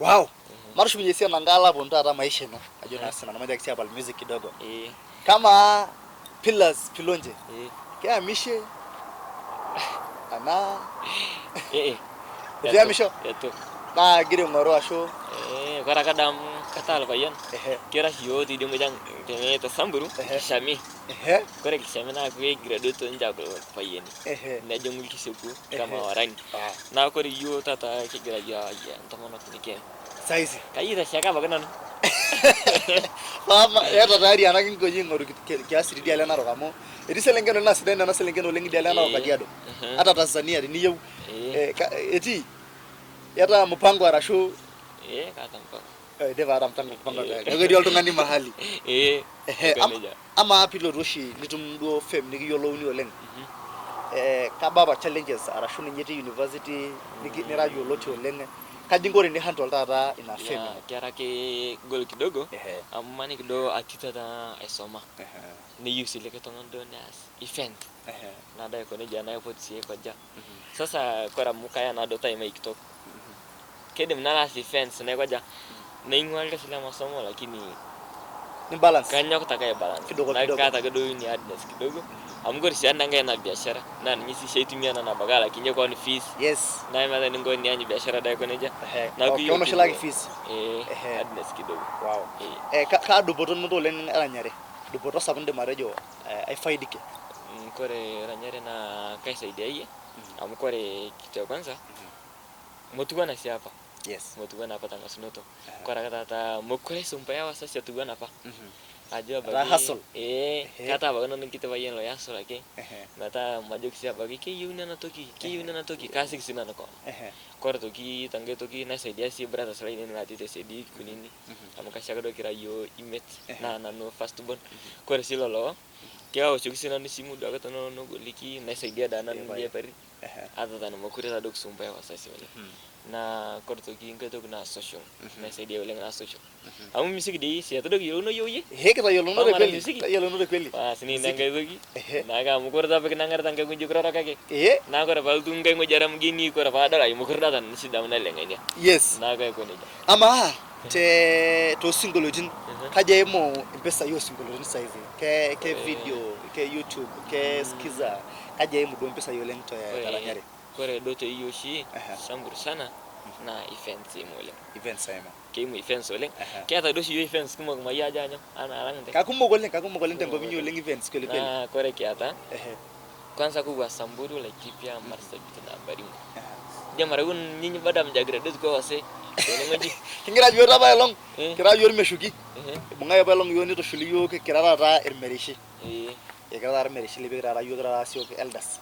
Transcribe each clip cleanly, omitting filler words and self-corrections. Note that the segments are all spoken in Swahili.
Wow. Marush mjesia nangala bonta hata maisha na. Ajo na sana moja kisia pal music kidogo. Kama pillars pilonje. Kia mishe. Ana. Dia misho. Itu. Na giri ngoro asho. Kara kadam katal bayan. Kira hiyo di mujang tene to samburu shami. Kore kishami na kwe graduate to njago bayan. Na jongul kisuku kama warani. Na kore hiyo tata kigira ya ntomono kunike. Saizi. Kaira shaka baganan. Mama ya tayari anakin goji ngoru kiasi dia lena rokamo. Edi selengeno na sidenda na selengeno lengi dia lena okajiado. Hata Tanzania ni yeu. Eti yata mpango arashu kata mpango. Deva mpango. Ngodi oltungani mahali. Ama pilo roshi nitumdo fem nigi yolo uni oleng. Kababa challenges arashu nyeti university nigi nira yolo ti oleng. Kajingori ni handle tata ina fem. Kiara ke gol kidogo. Amani kidogo atita ta esoma. Ni yusi leke tongondo nas event. Na dai ko ne jana yapot sie koja. Sasa kora mukaya na dota ima TikTok. Kede mnala si fence na koja. Na ingwal ka sila masomo lakini ni balance. Kanya ko taka balance. Kidogo na kata kidogo ni adness kidogo. Amgori si anda ngai na biashara. Na nyisi shaitumia na bagala kinje kwa ni fees. Yes. Na ima ni ngoni anyi biashara dai ko neja. Na ukiona shilagi fees. Adness kidogo. Wow. Ka do boton mo len aranyare. Do boton sabunde marejo ai faidike. Kore ranyare na kaisa idea. Amkore kitu ya kwanza. Motuana siapa? Yes. Motuana apa tanga sunoto. Kora kata mokore sumpaya wasa sia tuan apa? Ajo bagi. Hustle. Kata ba non kita bayan lo ya so lagi. Mata majuk siapa bagi ke yuna na toki kasih sina na ko. Kora toki tangge toki na sai dia si berata selain ini lati te sedi kunini. Amka siaga do kira yo imet na no fast bon. Kora silolo. Kaya usuk sina ni simu daga tono no goliki na sai dia danan dia peri. Ada tanah mau kuda dok sumpah wasa sih na korto ginga dok na social na sai dia ulang na social amu musik di siapa dok yo no yo ye kita yo no de kweli pas ini nangga dogi na ga mu korda pek nangar tangga kunjuk rara kake na kora bal tunggai mo jaram gini kora pada lah mu korda tan si damna lenga ini yes na ga ko ni ama te to singolojin kaje mo pesa yo singolojin size ke video ke YouTube ke skiza kaje mu don pesa yo lento ya taranyare kore doto yoshi sambur sana na events mo leng events sama ke mu events oleng ke ata doshi yo events kuma kuma ya janya ana alang de ka kumo golen tempo binyo leng events kele na kore ke ata kwanza ku samburu la kipya marsa bitana bari dia maragun nyinyi badam jagre dot ko wase ini ngaji kingira jora ba long kira yor meshuki bunga ba long yoni to shuli yo ke kira ra ermerishi kira ra ermerishi libe ra yo ra sio ke eldas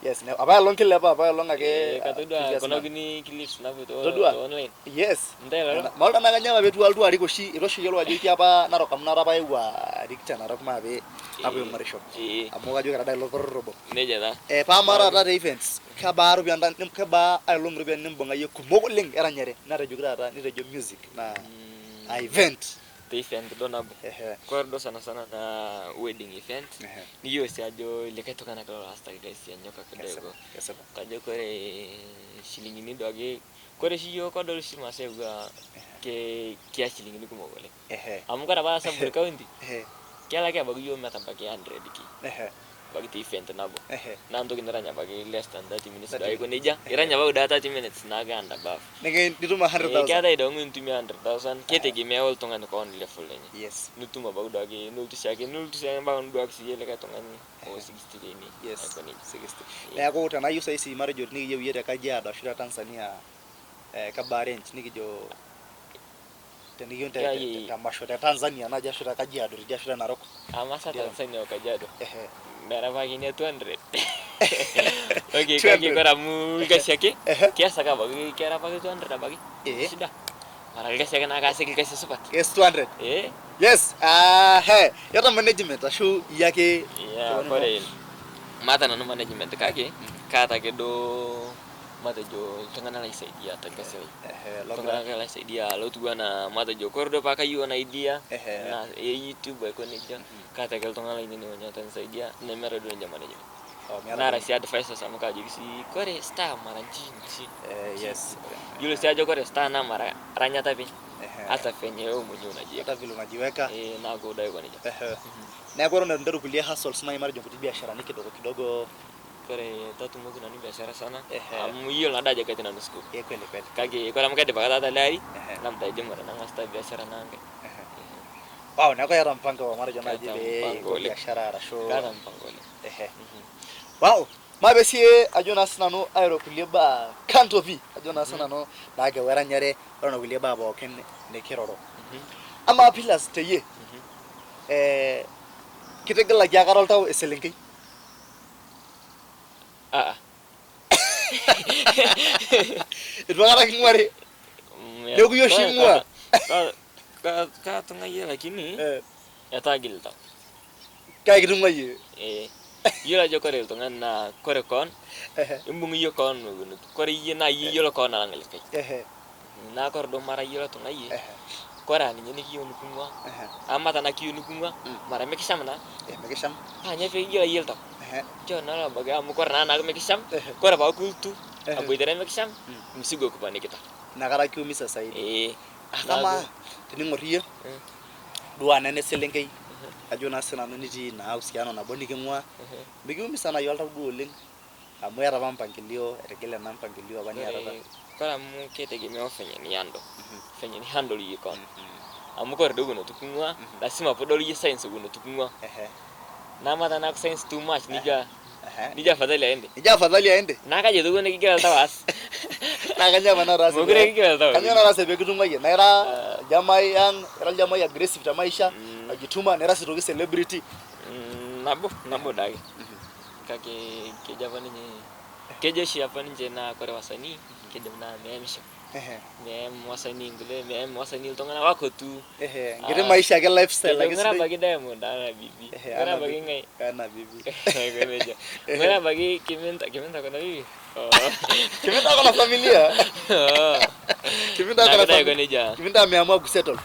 yes ne aba long kille ba long age katudua kono gini clips na buto online yes ndela malda na ganya betu aldu ari ko shi ro shi yelo aji apa na ro kam na ra ba wa dikta na ro ma be abu marisho amo ga jo kira dai lo robo neja da pa mara ra events ka baru bi andan nim ka ba ay lum ruben nim bonga ye ku mogo ling era nyare na radio grada ni radio music na event the event do na kordo sana na wedding event ni yo si ajo lekato kana ko hasta guys ya nyoka kidogo kajo kore shilingi ni doge kore shi yo ko do shi mase ga ke kia shilingi ni kumo gole amu kana ba sa bur kaunti kala ke bagu yo mata pake 100 ki bagi event nabo nanto kinaranya bagi less than 30 minutes dai ko nija iranya bagu data 30 minutes naga anda baf nege dituma 100,000 kaya dai dong intumi 100,000 kete gi mewol tongan ko on level nya yes nutuma bagu dagi nultu sage bangun dua aksi yele ka tongan o 60 ini yes 60 ya ko tana yusa isi mara jot ni yew yere ka jia da shira Tanzania ka barent ni jo tani yonte tamasho ta Tanzania na jashira ka jia do jashira narok amasa Tanzania ka jado Mera pagi ni 200. Oke, kaki koramu kasih ke? Kia saka bagi kira pagi 200 bagi. Sudah. Maral kasih kan kasih kasih cepat. Yes 200. Yes. Hey, ya ta management ashu yake. Iya, kore. Mata nanu management kaki. Kata ke do mata jo tengah nalai sai dia tak kasih. Tengah nalai sai dia lo tu gana mata jo kordo pakai yo na idea. Na YouTube ko ni dia. Kata ke tengah nalai ni nya tan sai dia nemera do nya management. nara si advisors amu kajoki sii kore star mara nchi Yes. yule si ajo kore star na mara ranyata pi hata fenye wewe mwenyewe unajiweka hata vile unajiweka na kudai kwa nija na kwa ndo ndio kulia hustles na imara jongo biashara ni kidogo kidogo kore tatu mungu na ni biashara sana amu hiyo na daja kati na nusu kweli kweli kage kore mkade bakata lari na mtaje mara na ngasta biashara nange wow na kwa mpango wa mara jana jibe biashara ra show kana mpango wow mabesie ajona sinano aero kulia ba kanto vi ajona sinano na ga waranyare ora kulia ba ba ken ne kiroro ama pilas teye kitegala jagarol taw eselenki Itwara kingwari Yogu yoshimwa ka tungaye lakini yatagil ta kay gidungaye yura jo kore tungan na kore kon imbung yo kon gunut kore yina yilo kon na ngal kay na kor do mara yilo tungaye kora ni nyeni kiyo nukungwa amata na kiyo nukungwa mara mekishamna mekisham nya fe yilo yilta jo na la baga amu kor na mekisham kora ba kultu abu idare mekisham msigo kupani kita na kara kiyo misa saidi kama tiningoriye duana ne selengei ajona sina niti na usiano na boni kingwa bigiu misa na yolta duoleng amu era bampangilio etegele na mpangilio bani era kora mu ketegemea fenye ni yando fenye ni handle yiko amu kor dogo no tukungwa lazima podoli science gono tukungwa na mata na science too much nija fadhali aende na kaje dogo ne kigela tawas na kanya mana rasa mugure kigela tawas kanya rasa be kidungaye na era jamai aggressive ta maisha ajituma na rasa toki celebrity nabo dage kake kejavani ni kejeshi hapa nje na kore wasanii kedemna meemsha wasanii ngule wasanii utongana wako tu ngire maisha ke lifestyle like ngara bagi diamond ana bibi ngara bagi ngai kana bibi goneja ngara bagi kimenta kuna bibi kimenta kuna familia kimenta kuna goneja kimenta ameamua kusettle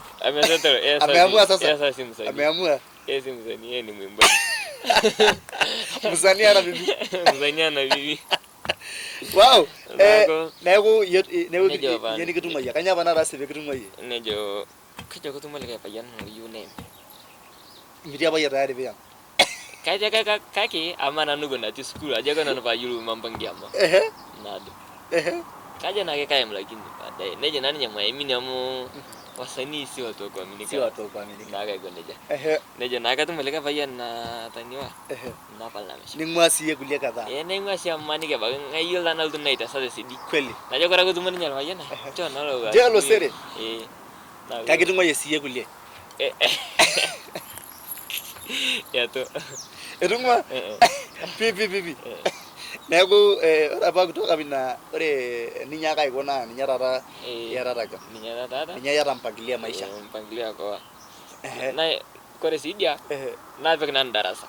ameamua sasa ameamua msanii yeye ni mwimbaji msanii ana bibi wow nego yeni kitumaya kanya bana rasa be kitumaya nejo kijo kutumale kaya payan you name midia bayar dari be kaja kaki amana nugo na ti school aja kana na bayuru mambangi ama nado kaja na kaya mlakini baadaye neje nani nyama mimi amu wasanii si watu kwa mimi na kaya goneja neje na katu maleka payan na taniwa na pala meshi ningwasi ye kulia kadha ningwasi amani ke baga ngayul na naldu naita sasa sidi kweli naja kora kutumani nyal payan cho na lo jelo sere kagitu ngoye siye kulia ya to edungwa pipi nego ora kutoka bina ore ninya kai kona ninya rara ninya yara mpangilia maisha mpangilia kwa na kore sidia na pek nan darasa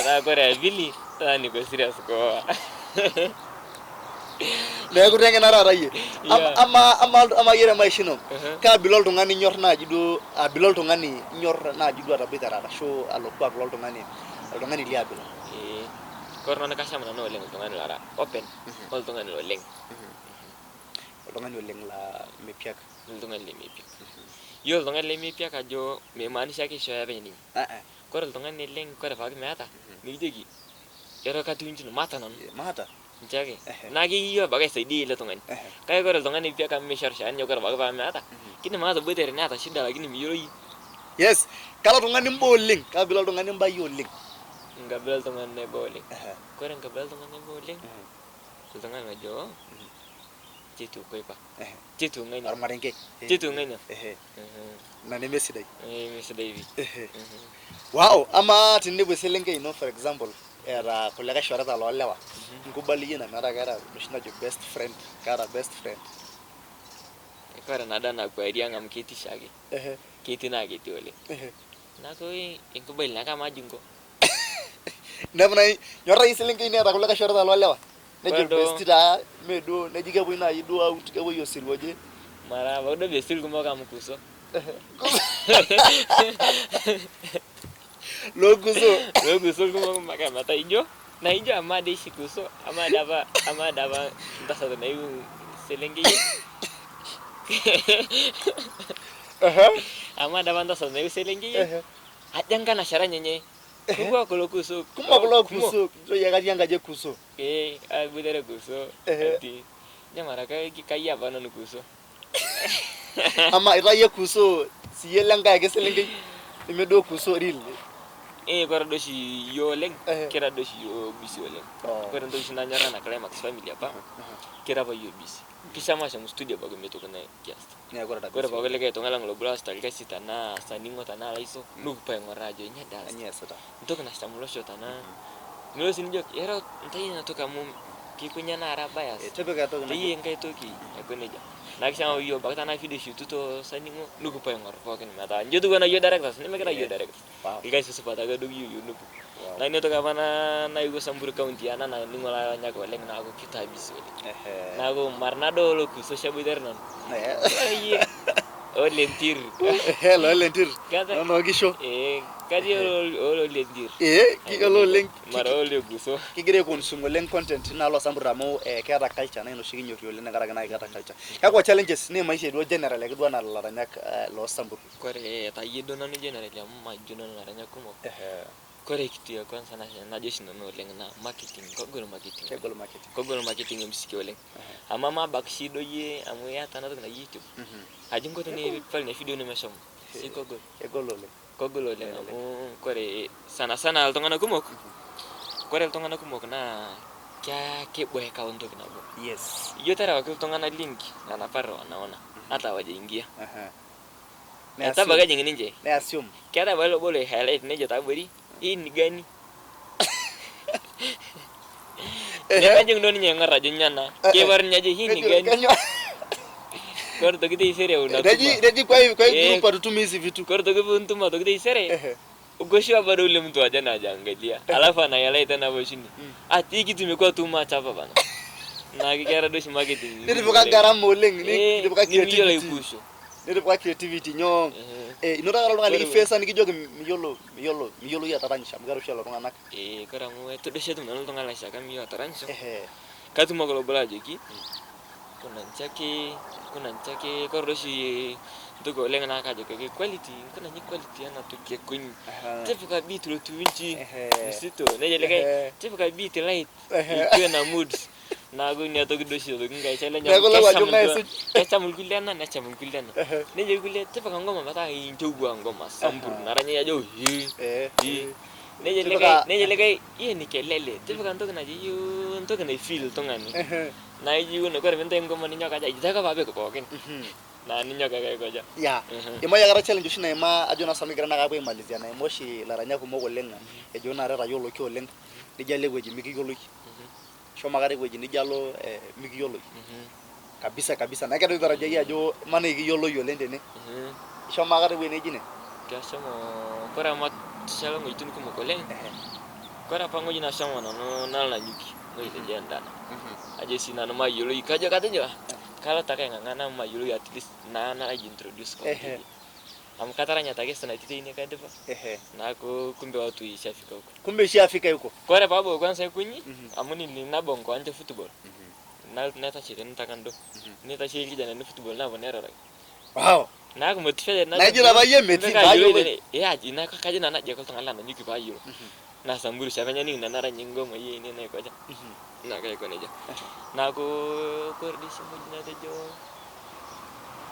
na kore vili ni ko serious ko nego tenge na rara ye ama yere maisha no ka bilol tungani nyor na jido bilol tungani nyor na jido atabita rara show alokwa bilol tungani liabilo korna na kasha mana no leng tongani lara open kol tongani lo leng la mepiak tongani le mepiak yo tongani le mepiak ajo me manisha ke shoya beni korol tongani leng kore fag meata nigdegi ero katunji no mata njage nagi yo bagai saidi le tongani kay korol tongani piak me sharshan yo kore bagai meata kini mata betere nata shida lagi ni miyoi yes kala tongani mboleng ka bilal tongani mbayo leng ngabel teman ne bowling kore ngabel teman ne bowling kutangan ajo citu koi pa citu ngai na armarengke citu ngai na na ne mesidai bi wow ama tinne beselenge no for example era kolega shwara ta lolewa ngubali na mara gara mshina jo best friend kore nada na kwa iria ngam kiti shage kiti na kiti ole na koi ingubali na kama jingo nebna nyora iselenge ni ata kulega shorta lolewa nejo bestida medo nejike boina yido out ke boyo sirwoje mara bodo besil kuma kama kuso loguso kuma maka mata ijo Na ijo amade shikuso amade apa entah satu na iu selengge. Amade apa entah satu na iu selengge. Ajang kan asyaranya nye. Kuwa kulo kusuk. Kulo kusuk. So ya kan yang gaje kusuk. Aku dari kusuk. Nanti nyamara kayak apa nonu kusuk. Ama ita ye kusuk. Si ye langa ke selengge. Imedo kusuk ril. Kora dosi yo leng. Kira dosi yo bisi yo leng. Kora dosi nanyara na climax family apa. Kira apa yo bisi. Kisah masa studio bago metu kana kiasta. Kora bago lagi itu ngalang lo belas tali kasih tanah, saningo tanah lah iso. Lupa yang rajo nya das. Itu kena stamulo syo tanah. Nulo sini jok, era entai na to kamu kikunya na araba ya. Coba ka to. Iya yang kayak to ki. Aku neja. Nak sama yo bak tanah video shoot to saningo lupa yang ngor fucking mata. Anjo tuh kana yo direct tas. Ini mereka yo direct. Ikai sepata ga dugi yo nubu. Nah ini to kamana na yugo sambur kauntiana na ningola nya ko leng na aku kita habis. Na aku marnado lo ku social media non. Iya. Oh lentir. Hello lentir. Kata. No gisho. Kadi lo lentir. Ki lo leng. Maro lo guso. Ki gire consume leng content na lo sambur ramo kera culture na no shigi nyoto yo leng ngara na kera culture. Ka ko challenges ne mai shedo general ke dwana la ranyak lo sambur. Kore ta yedo na ni general ya ma juno na ranyak kumo. Kore kitu ya kwanza na jeshi na no leng na marketing kogol marketing msiki oleng. Ama bakshido ye amu ya tanah na YouTube. Ajung ko tani pal na video ni masom. Si kogol oleng amu kore sana altongana kumok. Kore altongana kumok na kya ke boy account na bo. Yes. Yo tara wa altongana link na paro naona. Hata waje ingia. Hata bagaje ngini nje. Ne assume. Kya ta bolo highlight ne jota bari. Ini gani? Dia kan doni yang ngarajo nyana. Kebarnya aja ini gani. Kor to kita isere una. Daji kwa group atutumizi vitu. Kor to kuntuma to kita isere. Ugoshiwa bado ule mtu ajana ajangalia. Alafu anayaleta na boshini. Ati kitu imekuwa too much hapa bana. Na kikera doshi marketing. Ndio gharama oleng ni ndio creativity. Ndio creativity nyong. Inora karo ngani ifesa nikijoge miyolo ya taranyisha mgaro shalo nganak. Kara mu itu deshe tu nalo ngala shaka miyo taranyisha. Katu magolo bolaje ki. Kuna nchake karo doshi tuko lenga na kaje ke quality kuna ni quality ana to ke kun. Tefuka beat lo tuwinchi. Msito neje leke tefuka beat light. Ikiwa na moods. Na go ni ato kidoshi do ngai challenge kacha mulkuliana na cha mulkuliana neje kulia tepa ngoma mata injugwa ngoma sambur naranya ya jo neje lekai iya ni kelele tepa kanto kana jiyu nto kana feel tongani na jiyu ne kore bente ngoma ni nyoka ja jaka babe ko kokin na ni nyoka kai koja ya ima ya gara challenge shina ima ajona sami gara na ga boy malizia na emoshi laranya ko mo golenga e jona rara yolo ki oleng ni jale weji miki yolo shoma gare weji ni jalo miki yolo kabisa na kado daraja ya jo mana iki yolo yo lende ne shoma gare we ne jine kya somo kora mat shalom itu ko mo koleng kora pango jina somo no nala nyuki no ite janda aje sina no ma yolo ikaja katanya kala take ngana ma yolo at least na introduce ko am kataranya take sana tite ini kade pa na ko kumbe watu ishafika huko kumbe ishafika huko kore babo kwanza kunyi amuni ni na bongo anje football na neta chile ntakando neta chile jana ni football na bonera rai wow na ko motive na jira ba ye meti ba yo ya jina ka kaje na je ko tangala na nyuki ba yo na samburu shabanya ni na nara nyingo mo ye ni na ko ja na ka ko ne ja na ko di simo na de jo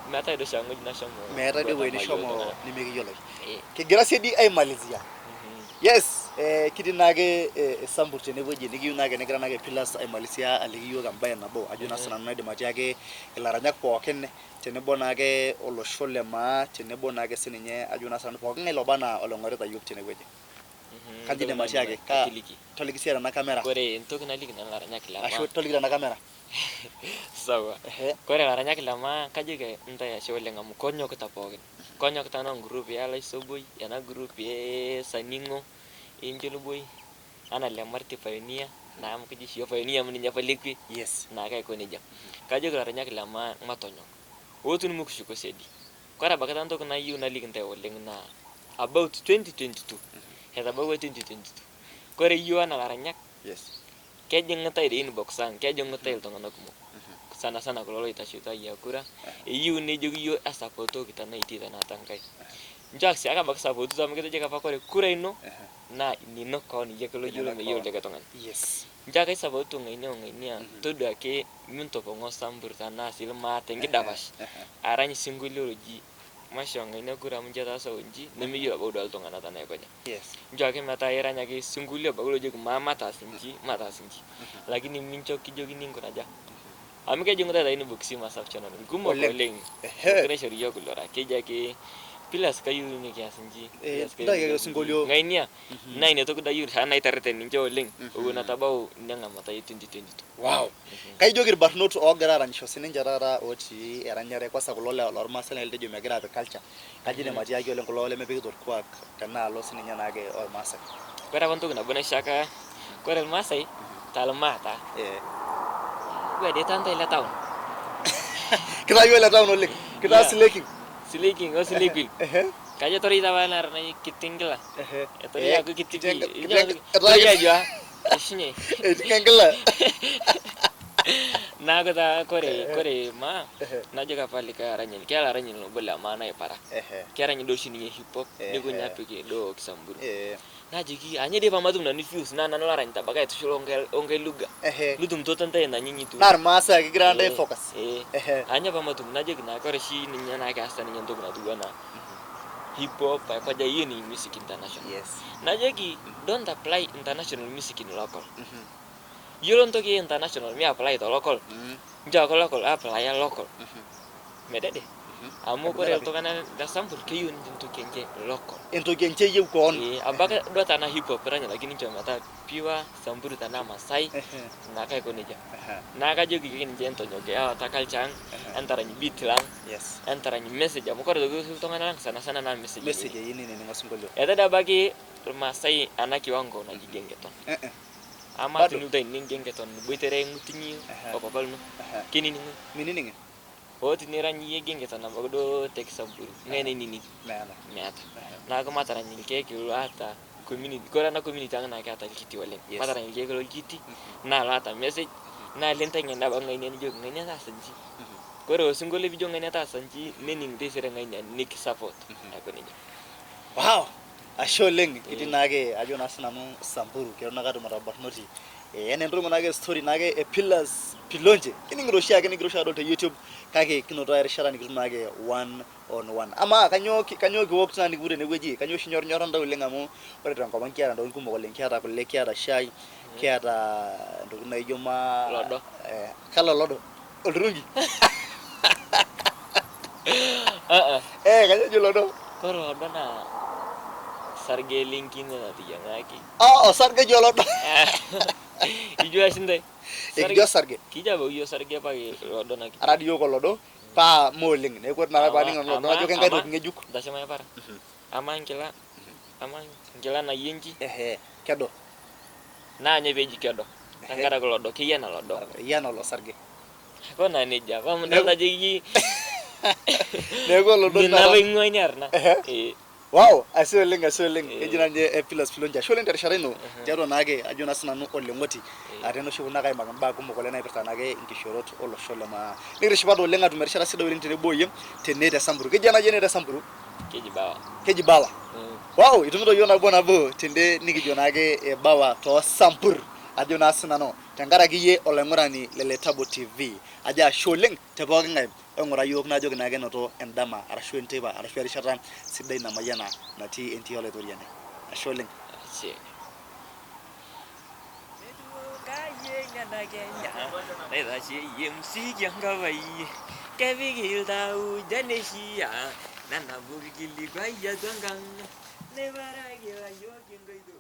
meta do shango na shamo meta de we ni shamo ni megi yolo ke gracia di ay Malaysia yes kidi nage sambur tene boje ni nage ne grana nage pilas ay Malaysia aligi yo gamba na bo ajuna sana na de majage laranya ko kenne tene bonage olo shole ma tene bonage sininye ajuna sana ko ngelo bana olo ngore ta yuk tene boje kandi de majage ka toligi sera na kamera kore entok na ligi na laranya kila asho toligi na kamera sawa kore laranya kila ma kaje ke nta ya shole ngam konyo kitapogen konyo kitana group ya la soboy ya na group ye saningo Angel boy ana le marti pioneer na am kiji sio pioneer mun nya palikwi yes na kai ko ne jam kaje ko ranya kila ma matonyo wotun mu kushuko sedi kora bakata nto na yu na ligin tay woleng na about 2022 heda bawa 2022 kore yu ana ranya Yes. Kejingitai di inbox ang, kejingitai iltung'anak kumok. Sana kulo loitasheito ayia kura. Eyieu nejoki iyiok esapooto kita naiti tenakata Enkai. Nchoo sii ake abaki sapootu amu kitejoki apa kore kura ino naa inino koon iyie ake loyiolo meyiolo likae tung'ani. Yes. Nchoo ake isapootu ng'ania ong'ania todua ake mintopong'o Sambur tenaa sii ilmaata enkidapash arany sinkolio loji masho ng'ania kura amu nchoo etaasa onji nemeyiolo abaki duo iltung'anak tenaa aikoja. Yes. Nchoo ake metaa irany ake sinkolio abaki lojoki mataas inji mataas inji. Lakini mincho kijokini nkuna aja. Amu kejing'utai taa inbox Masafu channel kumok oleng. Kira aishori iyiok kulo ora keji ake pilas kayieu nikias inji. Ntae sinkolio. Ng'ania naa ina toki dayieu taa naitereten ninche oleng. Ewuon etabau ina ng'amata e 2022. Wow. Kaijoki irbarnot oogira aranyisho sininche taata otii eranyare kwanza kulo lewa lormaasai naa litejo megira apik culture. Kaji indim atiaki oleng kulo lemepikito orkuak tenaalo sininye naake ormaasai. Kore apa ntoki nabo naishiaka kore irmaasai talmaata. Gue dia tantai le town. Kita yue le town oleng. Kita sileking. Sileking, sileking. Kaja tori tawa nar na kitingla. Tori aku kitingi. Tori aja. Isinye. Kitingla. Na kata kore ma na jaga pali ka ranyin. Kala ranyin lo bola mana e para. Kaya ranyin do sini hip hop. Ni ko nyapi ke do Kisamburu. Na jigi anya dia pamatum na nifuse na nano larany tabaga itu shulo ongai luga. Lutum to tante na nyinyi tu. Nar masa ki grande focus. Anya pamatum na jigi na kore shi ninya na ka asta ninya ndog na tuana. Hip hop pa jayi ni music international. Yes. Na jigi don't apply international music in local. You don't talk international, me apply to local. Jago local apply local. Mede deh. Amu kore to kana da Sambur kayun into kenje local. Into kenje yu kon. Abaka do tanah hip hop ranya lakini cuma mata piwa Sambur tanah Masai. Naka ko neja. Naka jogi kini jento nyoge takal chang antara ni beat lang. Yes. Antara ni message amu kore do to kana lang sana na message. Message ini ni ngosungolyo. Eta da bagi Masai anak kiwango na jigengeton. Ama tunuta ini gengeton buitere ngutinyi opapal no. Kini ni. Minining. Tinirany gengeton na bagdo tek Samburu. Ngene nini. Meata. Na ko matara ni keke ata community. Kora na community ang na kata kiti walen. Matara ni keke kiti. Na lata message. Na lenta ngenda bang ngene ni jog ngene ta sanji. Kora singole video ngene ta sanji nening desere ngene nik support. Ako ni. Wow. Asholeng kiti nage ajo nasinanu Samburu kero naga marabarnoti. Ene ndongo nage story nage pillars pilonje. Kini ngrosha kini ngrosha do YouTube kake kino to erishara ni nage 1-on-1. Ama kanyo kiwok tani gure ne gweji kanyo shinyor nyoranda ulenga mu ore tanko bankiara ndo kumbo ko lenkiara ko lekiara shai kiara ndo na ijoma lodo kala lodo olrungi. Kanyo lodo. Koro lodo na sarge linkin na tiya ngaki. Sarge jolodo. Ijua sinde. Ijua sarge. Kija ba iyo sarge pa lodo na ki. Radio ko lodo pa moling ne ko na ba ninga lodo ajo kan kado ngejuk. Dasha maya para. Amangkila na yinji. Kedo. Na nyebeji kedo. Tangara ko lodo kiya na lodo. Iya na lo sarge. Ko na ni java mun da jigi. Nego lodo na. Na wengo nyarna. Wow, asoling ejinanje pilas pilonja sholen der shareno jaro nage ajuna sinanu olengoti areno shibuna kai magamba kumokole na iperta nage inkishorot olo sholema nigre shibado lenga tu mershara sida welin tene boyem tene da Samburu kejana jene da Samburu keji bawa wow itundo yona bona bo tende nigi jonage e bawa to Samburu ajuna sinano tangara giye olengorani lele Tabo TV aja sholing teboga ngai ngora yok na jog na genoto endama arashu enteba arashu arishata sidai na mayana nati enti ole toriane asholing che kaye ngana kenya leda chi yemsi jangabai kevigil tau janesia nana bugili kwaya twangang nebara gila yokin goido